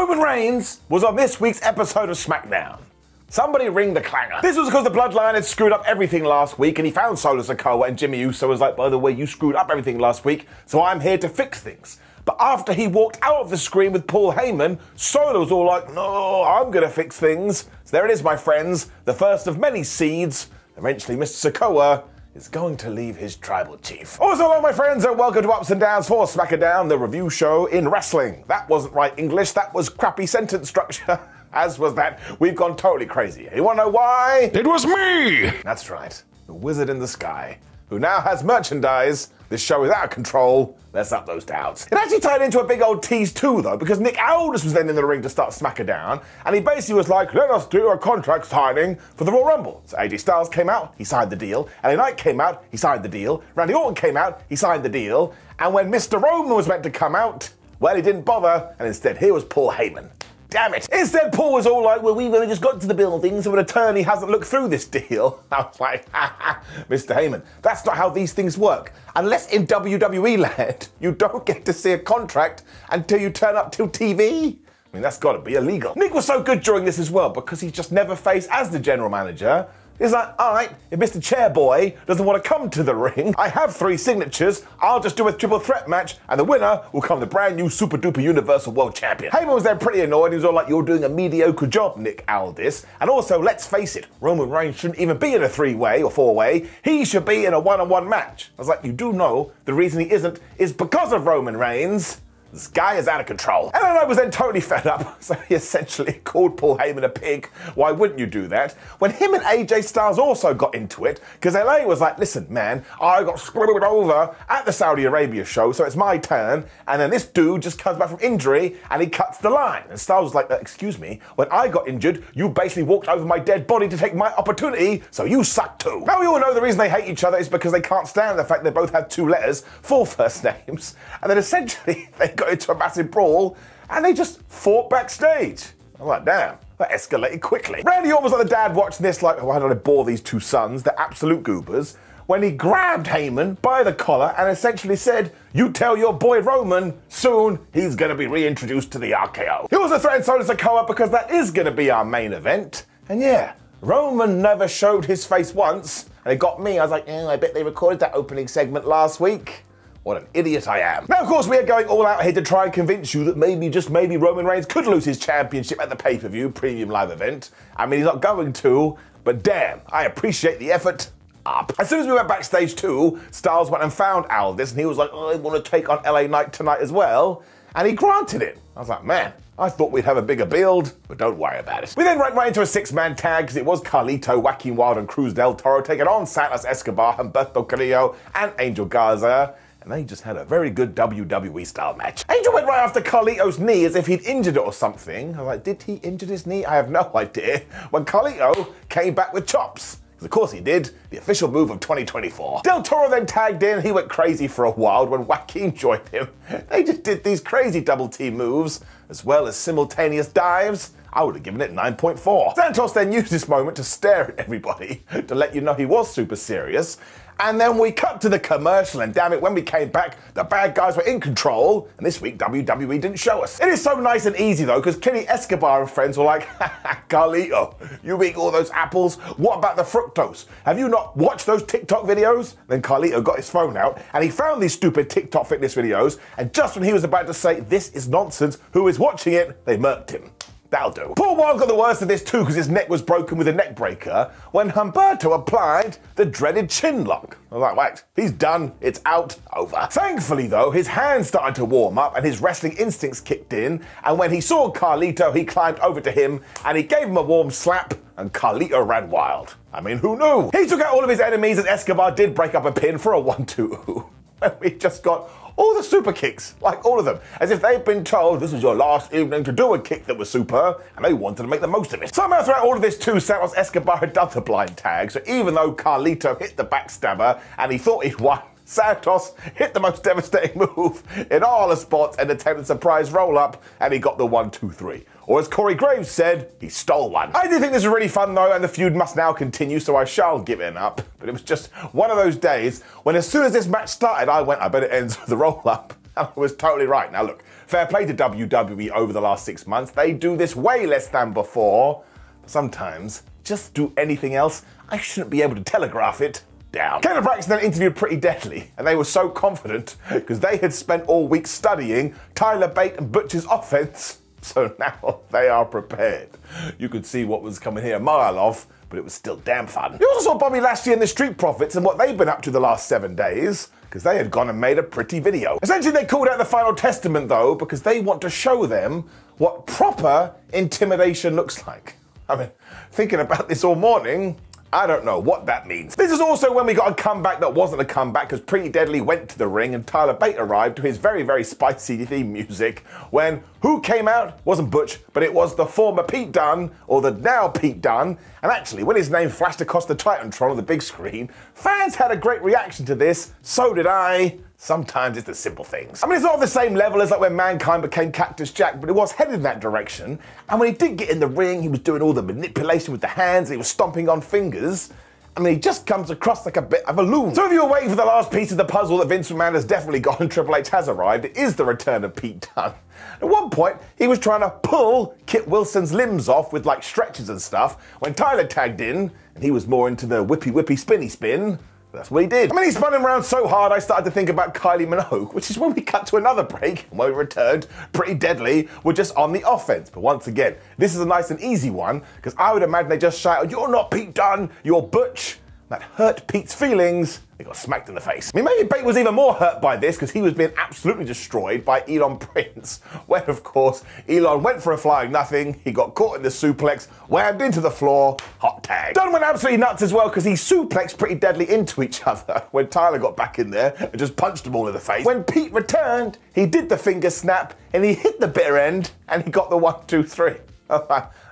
Roman Reigns was on this week's episode of Smackdown. Somebody ring the clanger. This was because the Bloodline had screwed up everything last week, and he found Sikoa and Jimmy Uso was like, by the way, you screwed up everything last week, so I'm here to fix things. But after he walked out of the screen with Paul Heyman, Solo was all like, no, I'm gonna fix things. So there it is, my friends, the first of many seeds. Eventually, Mr. Sikoa is going to leave his tribal chief. Also, hello, my friends, and welcome to Ups and Downs for Smackdown, the review show in wrestling. That wasn't right English, that was crappy sentence structure. As was that. We've gone totally crazy. You wanna know why? It was me! That's right, the wizard in the sky, who now has merchandise. This show is out of control. Let's up those doubts. It actually tied into a big old tease too, though, because Nick Aldis was then in the ring to start Smackdown, and he basically was like, let us do a contract signing for the Royal Rumble. So AJ Styles came out, he signed the deal. LA Knight came out, he signed the deal. Randy Orton came out, he signed the deal. And when Mr. Roman was meant to come out, well, he didn't bother, and instead here was Paul Heyman. Damn it. Instead, Paul was all like, well, we've only just got to the building, so an attorney hasn't looked through this deal. I was like, ha ha, Mr. Heyman, that's not how these things work. Unless in WWE land, you don't get to see a contract until you turn up to TV. I mean, that's got to be illegal. Nick was so good during this as well, because he just never faced as the general manager. He's like, all right, if Mr. Chairboy doesn't want to come to the ring, I have 3 signatures, I'll just do a triple threat match, and the winner will come the brand new super duper universal world champion. Heyman was there pretty annoyed. He was all like, you're doing a mediocre job, Nick Aldis. And also, let's face it, Roman Reigns shouldn't even be in a 3-way or 4-way. He should be in a 1-on-1 match. I was like, you do know the reason he isn't is because of Roman Reigns. This guy is out of control. And I was then totally fed up, so he essentially called Paul Heyman a pig. Why wouldn't you do that? When him and AJ Styles also got into it, because LA was like, listen, man, I got screwed over at the Saudi Arabia show, so it's my turn. And then this dude just comes back from injury and he cuts the line. And Styles was like, excuse me, when I got injured, you basically walked over my dead body to take my opportunity, so you suck too. Now we all know the reason they hate each other is because they can't stand the fact they both have 2 letters for first names. And then essentially they got into a massive brawl, and they just fought backstage. I'm like, damn, that escalated quickly. Randy Orton was like the dad watching this like, why don't I bore these 2 sons? They're absolute goobers. When he grabbed Heyman by the collar and essentially said, you tell your boy Roman, soon he's gonna be reintroduced to the RKO. He also threatened Sikoa because that is gonna be our main event. And yeah, Roman never showed his face once, and it got me. I was like, I bet they recorded that opening segment last week. What an idiot I am. Now, of course, we are going all out here to try and convince you that maybe, just maybe, Roman Reigns could lose his championship at the pay-per-view premium live event. I mean, he's not going to, but damn, I appreciate the effort. Up. As soon as we went backstage too, Styles went and found Aldis, and he was like, I want to take on LA Knight tonight as well. And he granted it. I was like, man, I thought we'd have a bigger build, but don't worry about it. We then went right into a 6-man tag, because it was Carlito, Joaquin Wilde, and Cruz del Toro taking on Santos, Escobar, Humberto Carrillo, and Angel Garza. And they just had a very good WWE style match. Angel went right after Carlito's knee as if he'd injured it or something. I was like, did he injure his knee? I have no idea. When Carlito came back with chops. Because of course he did, the official move of 2024. Del Toro then tagged in. He went crazy for a while when Joaquin joined him. They just did these crazy double team moves, as well as simultaneous dives. I would have given it 9.4. Santos then used this moment to stare at everybody to let you know he was super serious. And then we cut to the commercial, and damn it, when we came back, the bad guys were in control, and this week WWE didn't show us. It is so nice and easy though, because clearly Escobar and friends were like, Carlito, you eat all those apples, what about the fructose? Have you not watched those TikTok videos? Then Carlito got his phone out, and he found these stupid TikTok fitness videos, and just when he was about to say, this is nonsense, who is watching it, they murked him. That'll do. Poor Wilde got the worst of this too, because his neck was broken with a neck breaker when Humberto applied the dreaded chin lock. I was like, wait, he's done, it's out, over. Thankfully though, his hands started to warm up and his wrestling instincts kicked in, and when he saw Carlito, he climbed over to him and he gave him a warm slap, and Carlito ran wild. I mean, who knew? He took out all of his enemies, and Escobar did break up a pin for a 1-2. We just got all the super kicks, like all of them, as if they'd been told this was your last evening to do a kick that was super, and they wanted to make the most of it. Somehow throughout all of this too, Santos Escobar had done the blind tag, so even though Carlito hit the backstabber and he thought he'd won, Santos hit the most devastating move in all the spots and attempted a surprise roll-up, and he got the 1-2-3. Or as Corey Graves said, he stole one. I do think this is really fun though, and the feud must now continue, so I shall give it up. But it was just one of those days when as soon as this match started, I went, I bet it ends with a roll-up. was totally right. Now look, fair play to WWE over the last 6 months. They do this way less than before. But sometimes, just do anything else, I shouldn't be able to telegraph it down. Ken and Braxton then interviewed Pretty Deadly, and they were so confident because they had spent all week studying Tyler Bate and Butch's offense. So now they are prepared. You could see what was coming here a mile off, but it was still damn fun. You also saw Bobby Lashley and the Street Profits and what they've been up to the last 7 days, because they had gone and made a pretty video. Essentially, they called out the Final Testament, though, because they want to show them what proper intimidation looks like. I mean, thinking about this all morning, I don't know what that means. This is also when we got a comeback that wasn't a comeback, because Pretty Deadly went to the ring and Tyler Bate arrived to his very, very spicy theme music when who came out wasn't Butch, but it was the former Pete Dunne, or the now Pete Dunne. And actually, when his name flashed across the Titantron on the big screen, fans had a great reaction to this, so did I. Sometimes it's the simple things. I mean, it's not the same level as like when Mankind became Cactus Jack, but it was headed in that direction. And when he did get in the ring, he was doing all the manipulation with the hands, and he was stomping on fingers. I mean, he just comes across like a bit of a loon. So if you were waiting for the last piece of the puzzle that Vince McMahon has definitely got and Triple H has arrived, it is the return of Pete Dunne. At one point, he was trying to pull Kit Wilson's limbs off with like stretchers and stuff when Tyler tagged in, and he was more into the whippy spinny spin. That's what he did. I mean, he spun him around so hard I started to think about Kylie Minogue, which is when we cut to another break, and when we returned, Pretty Deadly were just on the offense. But once again, this is a nice and easy one, because I would imagine they just shouted, "You're not Pete Dunne, you're Butch." That hurt Pete's feelings. He got smacked in the face. I mean, maybe Bate was even more hurt by this because he was being absolutely destroyed by Elon Prince. When, of course, Elon went for a flying nothing, he got caught in the suplex, whammed into the floor, hot tag. Dunne went absolutely nuts as well because he suplexed Pretty Deadly into each other when Tyler got back in there and just punched them all in the face. When Pete returned, he did the finger snap and he hit the bitter end and he got the 1, 2, 3.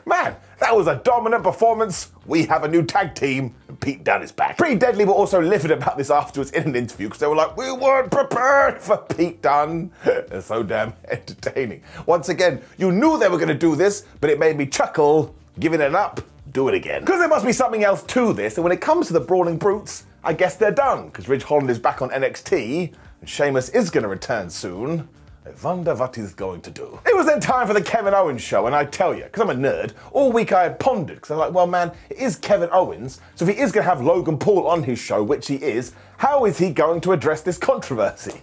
Man, that was a dominant performance. We have a new tag team, and Pete Dunne is back. Pretty Deadly were also livid about this afterwards in an interview because they were like, "We weren't prepared for Pete Dunne." It's so damn entertaining. Once again, you knew they were going to do this, but it made me chuckle. Giving it up, do it again. Because there must be something else to this, and when it comes to the Brawling Brutes, I guess they're done, because Ridge Holland is back on NXT, and Sheamus is going to return soon. I wonder what he's going to do. It was then time for the Kevin Owens show, and I tell you, because I'm a nerd, all week I had pondered, because I'm like, well man, it is Kevin Owens, so if he is going to have Logan Paul on his show, which he is, how is he going to address this controversy?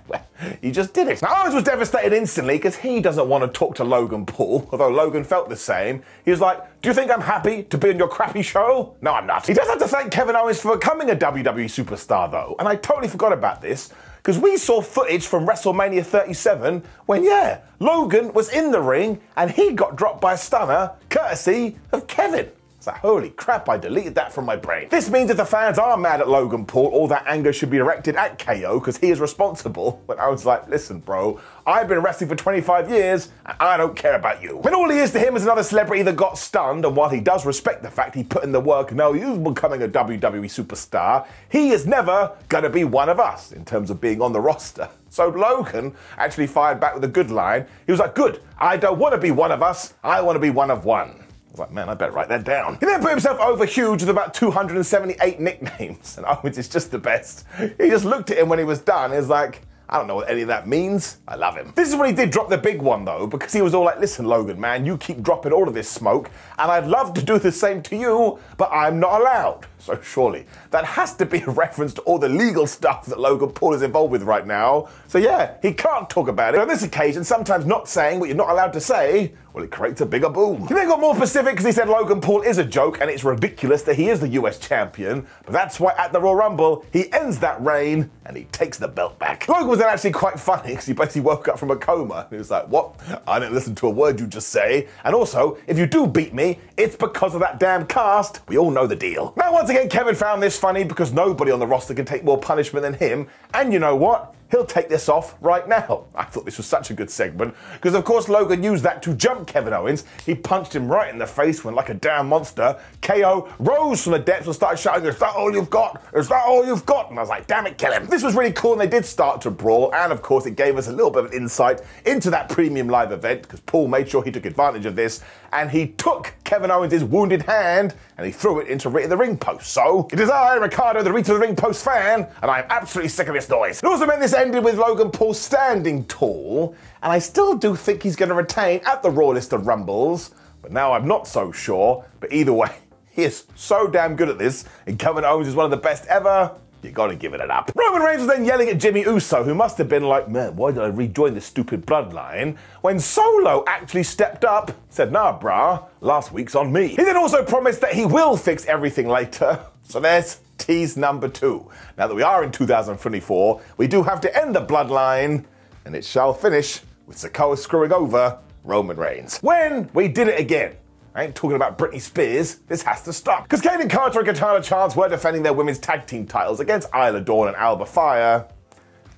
Well, he just did it. Now, Owens was devastated instantly because he doesn't want to talk to Logan Paul, although Logan felt the same. He was like, "Do you think I'm happy to be on your crappy show? No, I'm not." He does have to thank Kevin Owens for becoming a WWE superstar, though, and I totally forgot about this because we saw footage from WrestleMania 37 when, yeah, Logan was in the ring and he got dropped by a stunner courtesy of Kevin. It's like, holy crap, I deleted that from my brain. This means if the fans are mad at Logan Paul, all that anger should be directed at KO because he is responsible. But I was like, listen, bro, I've been wrestling for 25 years and I don't care about you. When all he is to him is another celebrity that got stunned, and while he does respect the fact he put in the work, no, he's becoming a WWE superstar, he is never gonna be one of us in terms of being on the roster. So Logan actually fired back with a good line. He was like, good, I don't want to be one of us, I want to be one of one. I was like, man, I better write that down. He then put himself over huge with about 278 nicknames, and Owens is just the best. He just looked at him when he was done, he was like, I don't know what any of that means. I love him. This is when he did drop the big one, though, because he was all like, listen, Logan, man, you keep dropping all of this smoke, and I'd love to do the same to you, but I'm not allowed. So surely, that has to be a reference to all the legal stuff that Logan Paul is involved with right now. So yeah, he can't talk about it. But on this occasion, sometimes not saying what you're not allowed to say, well, it creates a bigger boom. He then got more specific because he said Logan Paul is a joke and it's ridiculous that he is the US champion, but that's why at the Royal Rumble, he ends that reign and he takes the belt back. Logan was then actually quite funny because he basically woke up from a coma. He was like, what? I didn't listen to a word you just say. And also, if you do beat me, it's because of that damn cast. We all know the deal. Now, once again, Kevin found this funny because nobody on the roster can take more punishment than him. And you know what? He'll take this off right now. I thought this was such a good segment because, of course, Logan used that to jump Kevin Owens. He punched him right in the face when, like a damn monster, KO rose from the depths and started shouting, is that all you've got? Is that all you've got? And I was like, damn it, kill him. This was really cool, and they did start to brawl, and, of course, it gave us a little bit of an insight into that premium live event because Paul made sure he took advantage of this, and he took Kevin Owens' wounded hand and he threw it into the ring post. So, it is I, Ricardo, the Rita the Ring Post fan, and I'm absolutely sick of this noise. It also meant this ended with Logan Paul standing tall, and I still do think he's going to retain at the Raw list of Rumbles, but now I'm not so sure. But either way, he is so damn good at this, and Kevin Owens is one of the best ever. You gotta give it an up. Roman Reigns was then yelling at Jimmy Uso, who must have been like, man, why did I rejoin this stupid bloodline? When Solo actually stepped up, said, nah, brah, last week's on me. He then also promised that he will fix everything later. So there's tease number 2. Now that we are in 2024, we do have to end the bloodline, and it shall finish with Sikoa screwing over Roman Reigns. When we did it again. I ain't talking about Britney Spears. This has to stop. Because Kayden, Carter and Katana Chance were defending their women's tag team titles against Isla, Dunne and Alba Fyre,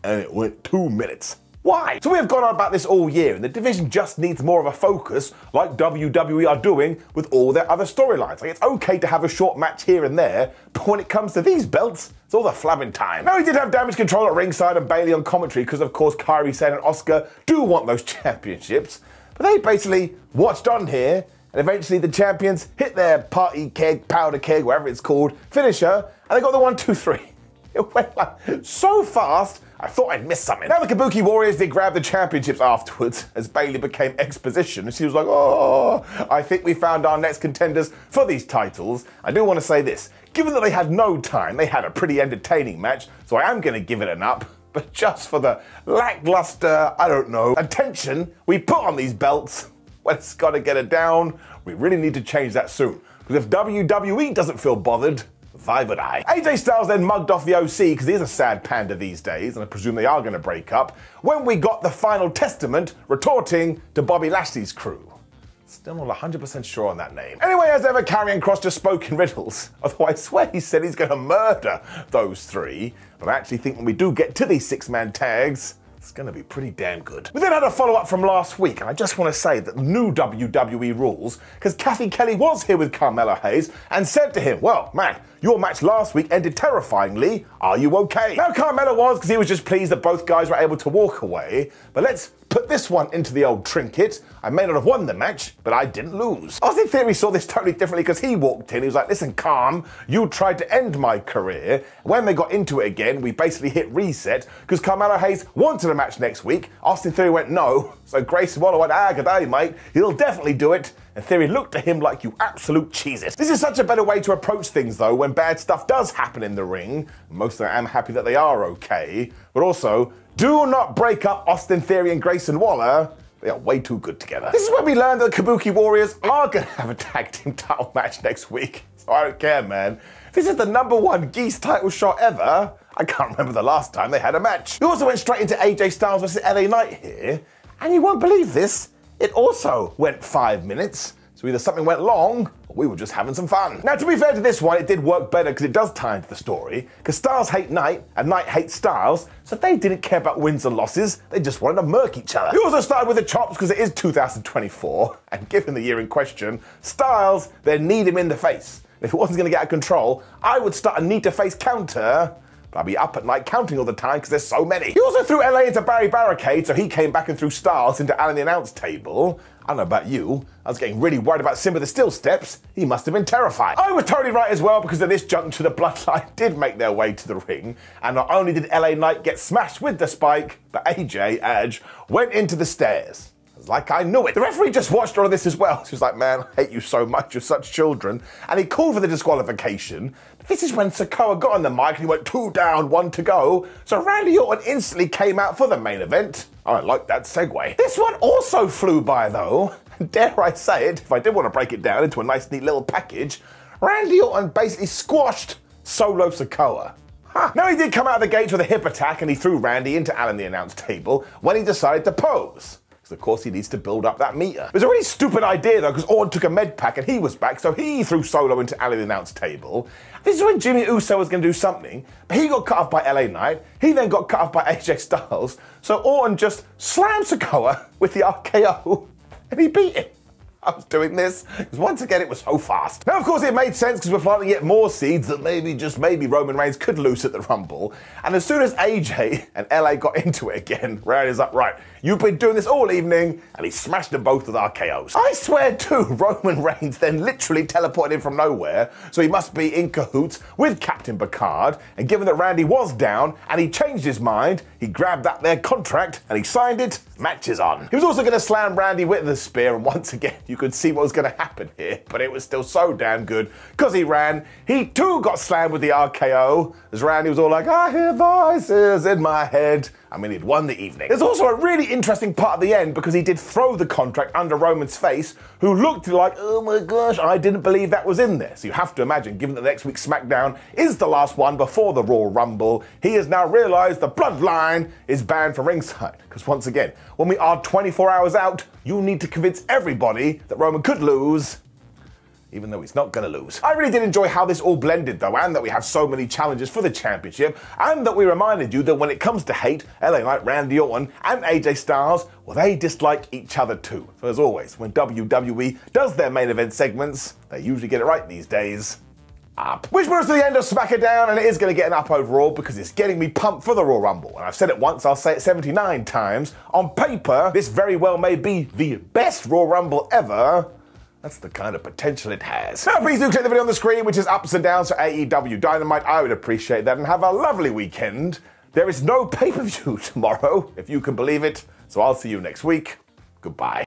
and it went 2 minutes. Why? So we have gone on about this all year, and the division just needs more of a focus like WWE are doing with all their other storylines. Like, it's okay to have a short match here and there, but when it comes to these belts, it's all the flabbing time. Now, we did have Damage Control at ringside and Bailey on commentary because, of course, Kairi Sane and Asuka do want those championships, but they basically watched on here. And eventually the champions hit their party keg, powder keg, whatever it's called, finisher, and they got the 1, 2, 3. It went like so fast, I thought I'd missed something. Now the Kabuki Warriors did grab the championships afterwards as Bailey became exposition. And she was like, oh, I think we found our next contenders for these titles. I do want to say this. Given that they had no time, they had a pretty entertaining match, so I am going to give it an up. But just for the lackluster, I don't know, attention we put on these belts, well, it's got to get it down. We really need to change that soon. Because if WWE doesn't feel bothered, why would I? AJ Styles then mugged off the OC because he is a sad panda these days, and I presume they are going to break up, when we got the final testament retorting to Bobby Lashley's crew. Still not 100% sure on that name. Anyway, as ever, Karrion Kross just spoke in riddles. Although I swear he said he's going to murder those 3. But I actually think when we do get to these 6-man tags, it's going to be pretty damn good. We then had a follow-up from last week, and I just want to say that the new WWE Rules, because Kathy Kelly was here with Carmelo Hayes and said to him, well, man, your match last week ended terrifyingly. Are you okay? Now, Carmelo was, because he was just pleased that both guys were able to walk away. But let's put this one into the old trinket. I may not have won the match, but I didn't lose. Austin Theory saw this totally differently because he walked in. He was like, listen, calm, you tried to end my career. When they got into it again, we basically hit reset because Carmelo Hayes wanted a match next week. Austin Theory went, no. So Grayson Waller went, good day, mate. He'll definitely do it. And Theory looked at him like you absolute cheeses. This is such a better way to approach things, though, when bad stuff does happen in the ring. Mostly I am happy that they are okay. But also, do not break up Austin Theory and Grayson Waller. They are way too good together. This is when we learned that the Kabuki Warriors are going to have a tag team title match next week. So I don't care, man. This is the #1 Geese title shot ever. I can't remember the last time they had a match. We also went straight into AJ Styles vs LA Knight here. And you won't believe this. It also went 5 minutes, so either something went long, or we were just having some fun. Now, to be fair to this one, it did work better because it does tie into the story, because Styles hate Knight, and Knight hates Styles, so they didn't care about wins and losses, they just wanted to murk each other. We also started with the chops because it is 2024, and given the year in question, Styles, they need him in the face. If it wasn't going to get out of control, I would start a need to face counter, but I'll be up at night counting all the time because there's so many. He also threw LA into Barry Barricade, so he came back and threw Styles into Alan the announce table. I don't know about you, I was getting really worried about Simba the Steel Steps. He must have been terrified. I was totally right as well because at this juncture the Bloodline did make their way to the ring, and not only did LA Knight get smashed with the spike, but AJ, Edge, went into the stairs. Like I knew it. The referee just watched all of this as well. She was like, man, I hate you so much, you're such children. And he called for the disqualification. This is when Sikoa got on the mic and he went 2 down, 1 to go. So Randy Orton instantly came out for the main event. I like that segue. This one also flew by though. Dare I say it, if I did want to break it down into a nice neat little package, Randy Orton basically squashed Solo Sikoa. Now he did come out of the gates with a hip attack and he threw Randy into Alan the announce table when he decided to pose. Of course, he needs to build up that meter. It was a really stupid idea, though, because Orton took a med pack and he was back, so he threw Solo into LA the announce table. This is when Jimmy Uso was going to do something, but he got cut off by LA Knight. He then got cut off by AJ Styles, so Orton just slammed Sikoa with the RKO, and he beat him. I was doing this because once again it was so fast. Now of course it made sense because we're planting yet more seeds that maybe, just maybe, Roman Reigns could lose at the Rumble. And as soon as AJ and LA got into it again, Randy's like, right, you've been doing this all evening, and he smashed them both with RKOs. I swear too, Roman Reigns then literally teleported in from nowhere, so he must be in cahoots with Captain Picard, and given that Randy was down and he changed his mind, he grabbed that there contract and he signed it, match is on. He was also going to slam Randy with the spear, and once again you could see what was going to happen here, but it was still so damn good because he ran. He too got slammed with the RKO as Randy was all like, I hear voices in my head. I mean, he'd won the evening. There's also a really interesting part at the end because he did throw the contract under Roman's face, who looked like, oh my gosh, I didn't believe that was in there. So you have to imagine, given that next week's SmackDown is the last one before the Royal Rumble, he has now realized the bloodline is banned from ringside. Because once again, when we are 24 hours out, you need to convince everybody that Roman could lose, even though he's not going to lose. I really did enjoy how this all blended though, and that we have so many challenges for the championship, and that we reminded you that when it comes to hate, LA Knight, Randy Orton, and AJ Styles, well, they dislike each other too. So as always, when WWE does their main event segments, they usually get it right these days. Up. Which brings us to the end of SmackDown, and it is going to get an up overall because it's getting me pumped for the Royal Rumble. And I've said it once, I'll say it 79 times. On paper, this very well may be the best Royal Rumble ever. That's the kind of potential it has. Now please do click the video on the screen, which is ups and downs for AEW Dynamite. I would appreciate that, and have a lovely weekend. There is no pay-per-view tomorrow, if you can believe it. So I'll see you next week. Goodbye.